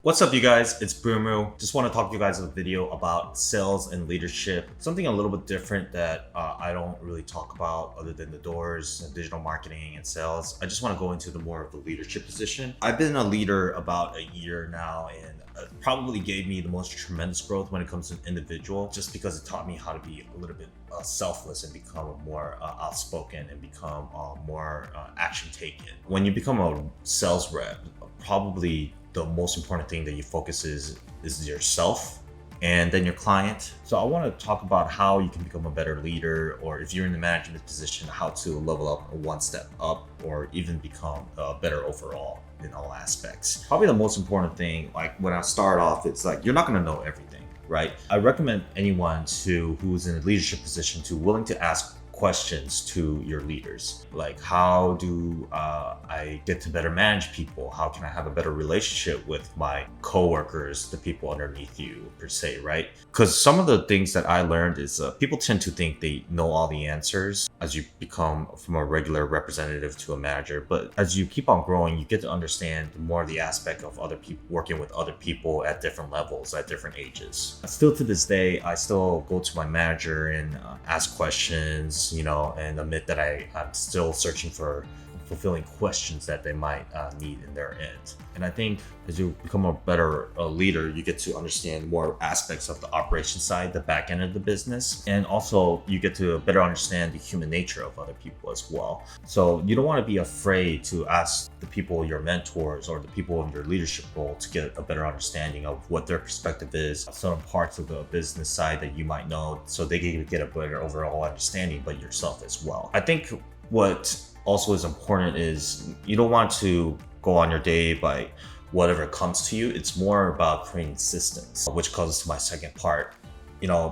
What's up, you guys? It's Brumu. Just want to talk to you guys in a video about sales and leadership. Something a little bit different that I don't really talk about other than the doors and digital marketing and sales. I just want to go into the more of the leadership position. I've been a leader about a year now, and it probably gave me the most tremendous growth when it comes to an individual, just because it taught me how to be a little bit selfless and become more outspoken and become more action taken. When you become a sales rep, probably the most important thing that you focus is yourself and then your client. So I want to talk about how you can become a better leader, or if you're in the management position, how to level up one step up or even become better overall in all aspects. Probably the most important thing, like when I start off, it's like you're not going to know everything, right? I recommend anyone who's in a leadership position to willing to ask questions to your leaders, like how do I get to better manage people? How can I have a better relationship with my coworkers, the people underneath you per se, right? Because some of the things that I learned is people tend to think they know all the answers as you become from a regular representative to a manager, but as you keep on growing, you get to understand more of the aspect of other people, working with other people at different levels, at different ages. Still to this day, I still go to my manager and ask questions, and admit that I'm still searching for fulfilling questions that they might need in their end. And I think as you become a better leader, you get to understand more aspects of the operation side, the back end of the business, and also you get to better understand the human nature of other people as well. So you don't want to be afraid to ask the people, your mentors, or the people in your leadership role, to get a better understanding of what their perspective is, some parts of the business side that you might know, so they can get a better overall understanding, but yourself as well. I think what also is important is you don't want to go on your day by whatever comes to you. It's more about creating systems, which causes to my second part.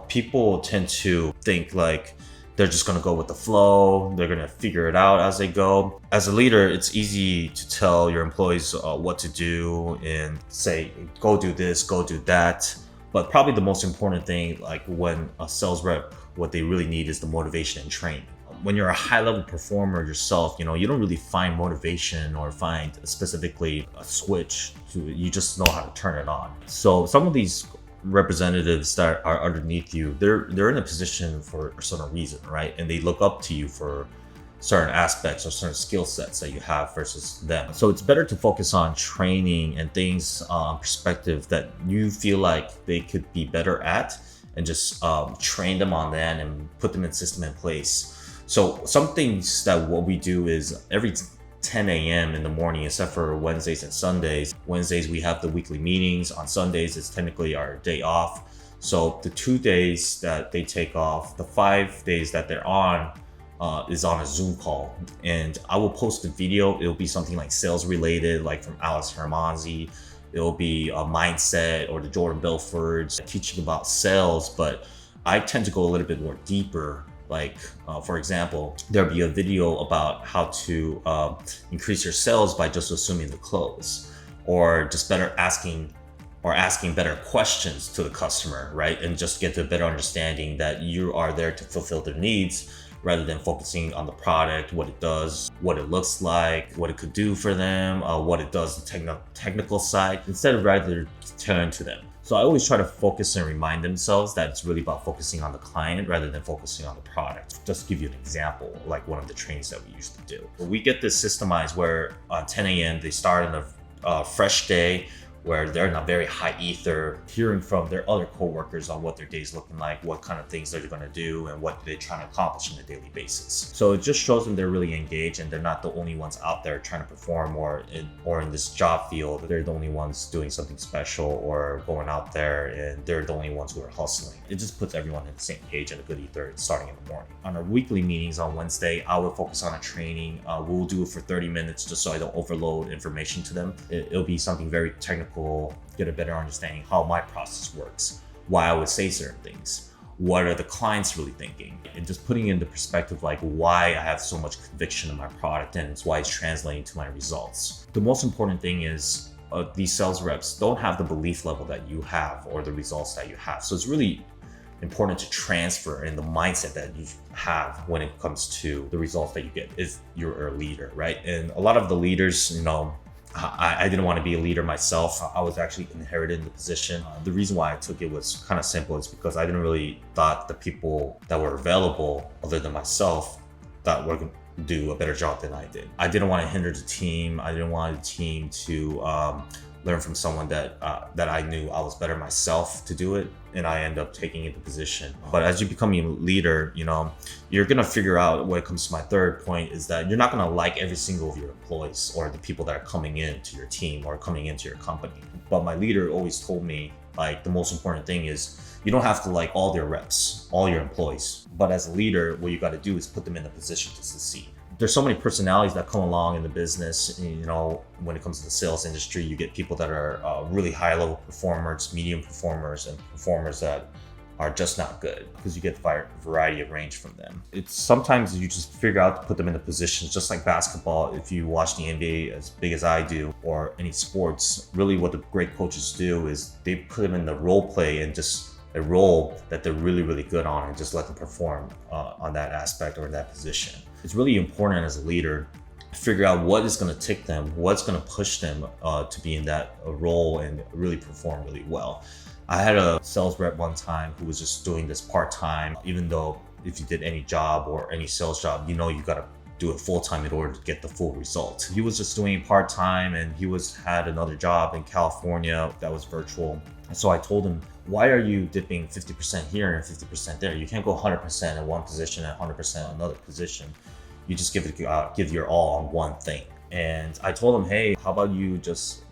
People tend to think like they're just going to go with the flow. They're going to figure it out as they go. As a leader, it's easy to tell your employees what to do and say, go do this, go do that. But probably the most important thing, like when a sales rep, what they really need is the motivation and training. When you're a high-level performer yourself, you don't really find motivation or find specifically a switch you just know how to turn it on. So some of these representatives that are underneath you, they're in a position for a certain reason, right? And they look up to you for certain aspects or certain skill sets that you have versus them. So it's better to focus on training and things perspective that you feel like they could be better at, and just train them on that and put them in system in place. So some things that what we do is every 10 a.m. in the morning, except for Wednesdays and Sundays. Wednesdays, we have the weekly meetings. On Sundays, it's technically our day off. So the 2 days that they take off, the 5 days that they're on, is on a Zoom call. And I will post a video. It'll be something like sales related, like from Alex Hermanzi. It'll be a mindset, or the Jordan Belfords teaching about sales. But I tend to go a little bit more deeper. Like, for example, there'll be a video about how to increase your sales by just assuming the close, or just asking better questions to the customer, right? And just get to a better understanding that you are there to fulfill their needs, rather than focusing on the product, what it does, what it looks like, what it could do for them, what it does, the technical side, instead of rather turn to them. So I always try to focus and remind themselves that it's really about focusing on the client rather than focusing on the product. Just to give you an example, like one of the trainings that we used to do. We get this systemized where on 10 a.m. they start on a fresh day, where they're in a very high ether, hearing from their other coworkers on what their day's looking like, what kind of things they're going to do, and what they're trying to accomplish on a daily basis. So it just shows them they're really engaged, and they're not the only ones out there trying to perform, or in this job field, they're the only ones doing something special or going out there, and they're the only ones who are hustling. It just puts everyone in the same page and a good ether starting in the morning. On our weekly meetings on Wednesday, I will focus on a training. We'll do it for 30 minutes just so I don't overload information to them. It'll be something very technical, get a better understanding how my process works, why I would say certain things, what are the clients really thinking, and just putting into perspective like why I have so much conviction in my product and it's why it's translating to my results. The most important thing is these sales reps don't have the belief level that you have or the results that you have. So it's really important to transfer in the mindset that you have when it comes to the results that you get. Is you're a leader, right? And a lot of the leaders, I didn't want to be a leader myself. I was actually inherited in the position. The reason why I took it was kind of simple. It's because I didn't really thought the people that were available, other than myself, that were going to do a better job than I did. I didn't want to hinder the team. I didn't want the team to learn from someone that I knew I was better myself to do it, and I end up taking the position. But as you become a leader, you're gonna figure out, when it comes to my third point, is that you're not gonna like every single of your employees or the people that are coming into your team or coming into your company. But my leader always told me, like, the most important thing is you don't have to like all their reps, all your employees. But as a leader, what you got to do is put them in a position to succeed. There's so many personalities that come along in the business. When it comes to the sales industry, you get people that are really high level performers, medium performers, and performers that are just not good, because you get a variety of range from them. It's sometimes you just figure out to put them in the positions, just like basketball. If you watch the NBA as big as I do, or any sports, really what the great coaches do is they put them in the role play and just a role that they're really, really good on, and just let them perform on that aspect or in that position. It's really important as a leader to figure out what is going to tick them, what's going to push them to be in that role and really perform really well. I had a sales rep one time who was just doing this part-time, even though if you did any job or any sales job, you got to do it full-time in order to get the full result. He was just doing it part-time, and he had another job in California that was virtual. And so I told him, why are you dipping 50% here and 50% there? You can't go 100% in one position and 100% in another position. You just give your all on one thing. And I told him, hey, how about you just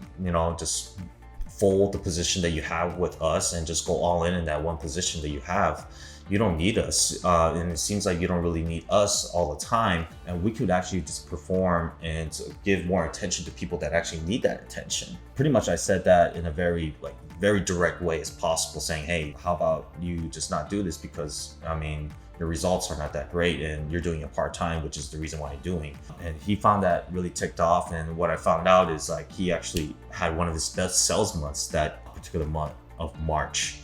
fold the position that you have with us and just go all in that one position that you have. You don't need us, and it seems like you don't really need us all the time, and we could actually just perform and give more attention to people that actually need that attention. Pretty much I said that in a very direct way as possible, saying, hey, how about you just not do this, because your results are not that great and you're doing it part-time, which is the reason why you're doing. And he found that really ticked off. And what I found out is, like, he actually had one of his best sales months that particular month of March,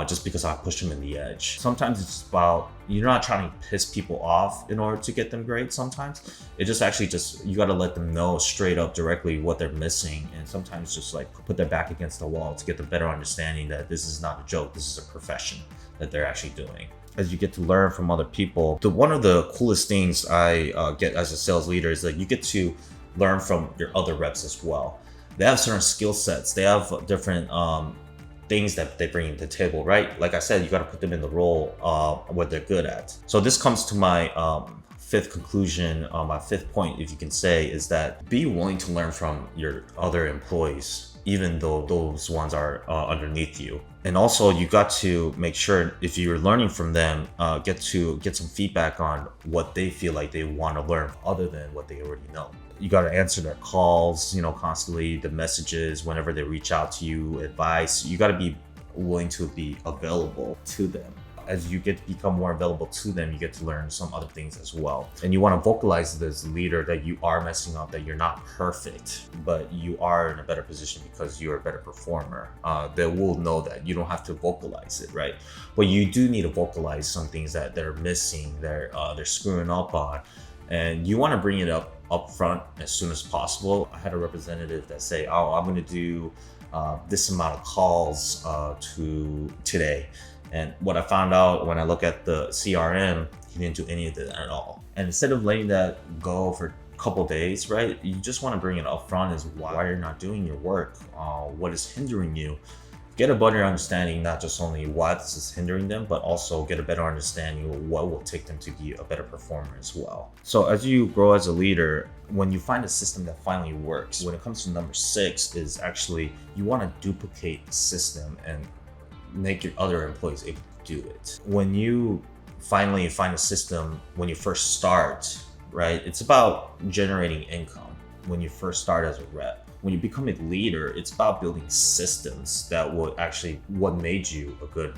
just because I pushed him in the edge. Sometimes it's about, you're not trying to piss people off in order to get them great. Sometimes it just you got to let them know straight up directly what they're missing, and sometimes just like put their back against the wall to get the better understanding that this is not a joke, this is a profession that they're actually doing. As you get to learn from other people, one of the coolest things I get as a sales leader is that you get to learn from your other reps as well. They have certain skill sets. They have different things that they bring to the table, right? Like I said, you got to put them in the role what they're good at. So this comes to my fifth conclusion, my fifth point, if you can say, is that be willing to learn from your other employees, even though those ones are underneath you. And also, you got to make sure, if you're learning from them, get some feedback on what they feel like they want to learn other than what they already know. You got to answer their calls, constantly, the messages, whenever they reach out to you, advice. You got to be willing to be available to them. As you get to become more available to them, you get to learn some other things as well. And you want to vocalize as a leader that you are messing up, that you're not perfect, but you are in a better position because you're a better performer. They will know that. You don't have to vocalize it, right? But you do need to vocalize some things that they're missing, they're screwing up on. And you want to bring it up front as soon as possible. I had a representative that say, oh, I'm going to do this amount of calls today. And what I found out when I look at the CRM, he didn't do any of that at all. And instead of letting that go for a couple days, right, you just want to bring it up front as why you're not doing your work, what is hindering you. Get a better understanding, not just only why this is hindering them, but also get a better understanding of what will take them to be a better performer as well. So as you grow as a leader, when you find a system that finally works, when it comes to number 6, is actually you want to duplicate the system and make your other employees able to do it. When you finally find a system, when you first start, right, it's about generating income when you first start as a rep. When you become a leader, it's about building systems that would actually what made you a good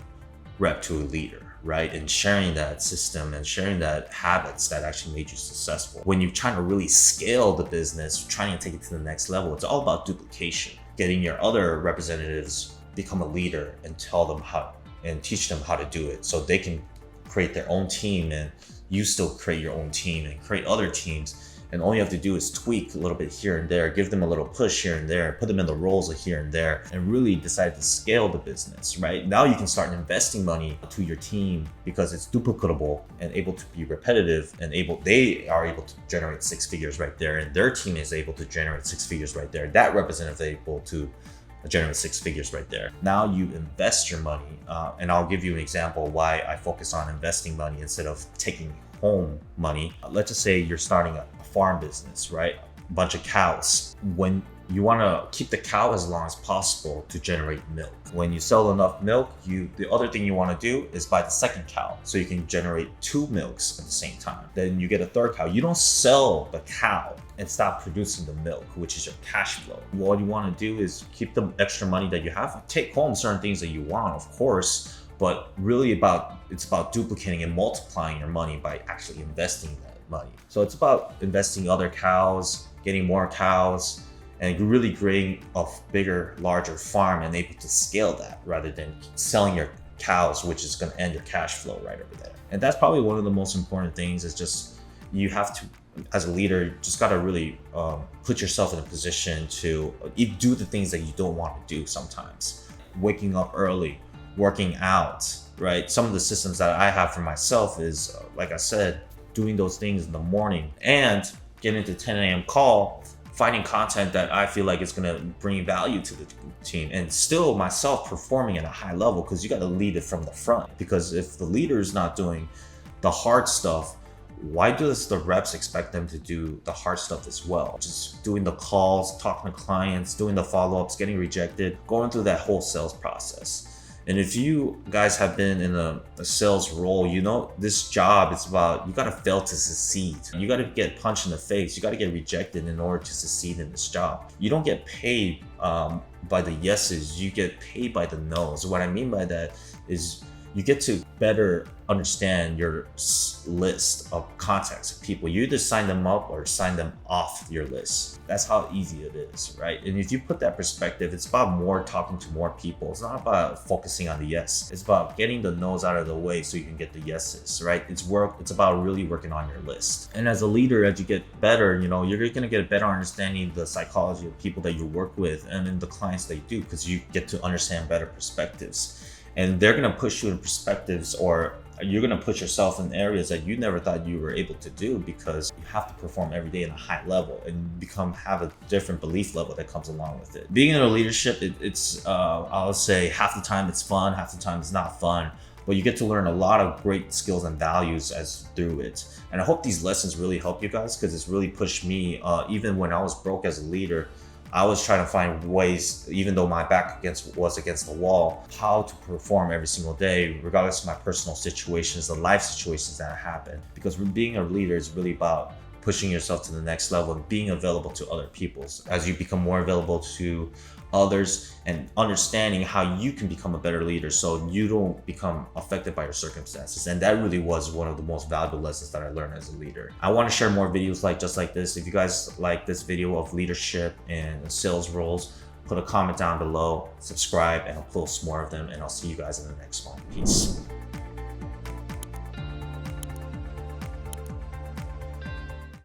rep to a leader, right? And sharing that system and sharing that habits that actually made you successful. When you're trying to really scale the business, trying to take it to the next level, it's all about duplication. Getting your other representatives become a leader and tell them how and teach them how to do it, so they can create their own team and you still create your own team and create other teams And all you have to do is tweak a little bit here and there, give them a little push here and there, put them in the roles of here and there, and really decide to scale the business, right? Now you can start investing money to your team because it's duplicatable and able to be repetitive, and they are able to generate 6 figures right there, and their team is able to generate 6 figures right there. That representative is able to generate 6 figures right there. Now you invest your money, and I'll give you an example why I focus on investing money instead of taking home money. Let's just say you're starting a farm business, right? A bunch of cows. When you want to keep the cow as long as possible to generate milk. When you sell enough milk, the other thing you want to do is buy the second cow so you can generate 2 milks at the same time. Then you get a third cow. You don't sell the cow and stop producing the milk, which is your cash flow. What you want to do is keep the extra money that you have, take home certain things that you want, of course, but really it's about duplicating and multiplying your money by actually investing that money. So it's about investing other cows, getting more cows, and really creating a bigger, larger farm and able to scale that rather than selling your cows, which is going to end your cash flow right over there. And that's probably one of the most important things, is just you have to, as a leader, just got to really put yourself in a position to do the things that you don't want to do sometimes. Waking up early, working out, right? Some of the systems that I have for myself is, like I said, doing those things in the morning and getting into 10 a.m. call, finding content that I feel like is going to bring value to the team, and still myself performing at a high level, because you got to lead it from the front. Because if the leader is not doing the hard stuff, why does the reps expect them to do the hard stuff as well? Just doing the calls, talking to clients, doing the follow-ups, getting rejected, going through that whole sales process. And if you guys have been in a sales role, you know this job is about, you got to fail to succeed. You got to get punched in the face. You got to get rejected in order to succeed in this job. You don't get paid by the yeses. You get paid by the nos. What I mean by that is you get to better understand your list of contacts of people. You either sign them up or sign them off your list. That's how easy it is, right? And if you put that perspective, it's about talking to more people. It's not about focusing on the yes. It's about getting the no's out of the way so you can get the yeses, right? It's about really working on your list. And as a leader, as you get better, you're gonna get a better understanding of the psychology of people that you work with and then the clients they do, because you get to understand better perspectives. And they're going to push you in perspectives, or you're going to push yourself in areas that you never thought you were able to do, because you have to perform every day in a high level and have a different belief level that comes along with it. Being in a leadership, it's I would say half the time it's fun, half the time it's not fun, but you get to learn a lot of great skills and values through it. And I hope these lessons really help you guys, because it's really pushed me, even when I was broke as a leader. I was trying to find ways, even though my back was against the wall, how to perform every single day, regardless of my personal situations, the life situations that happen. Because being a leader is really about pushing yourself to the next level and being available to other people. As you become more available to others and understanding how you can become a better leader so you don't become affected by your circumstances. And that really was one of the most valuable lessons that I learned as a leader. I want to share more videos just like this. If you guys like this video of leadership and sales roles, put a comment down below, subscribe, and I'll post more of them, and I'll see you guys in the next one. Peace.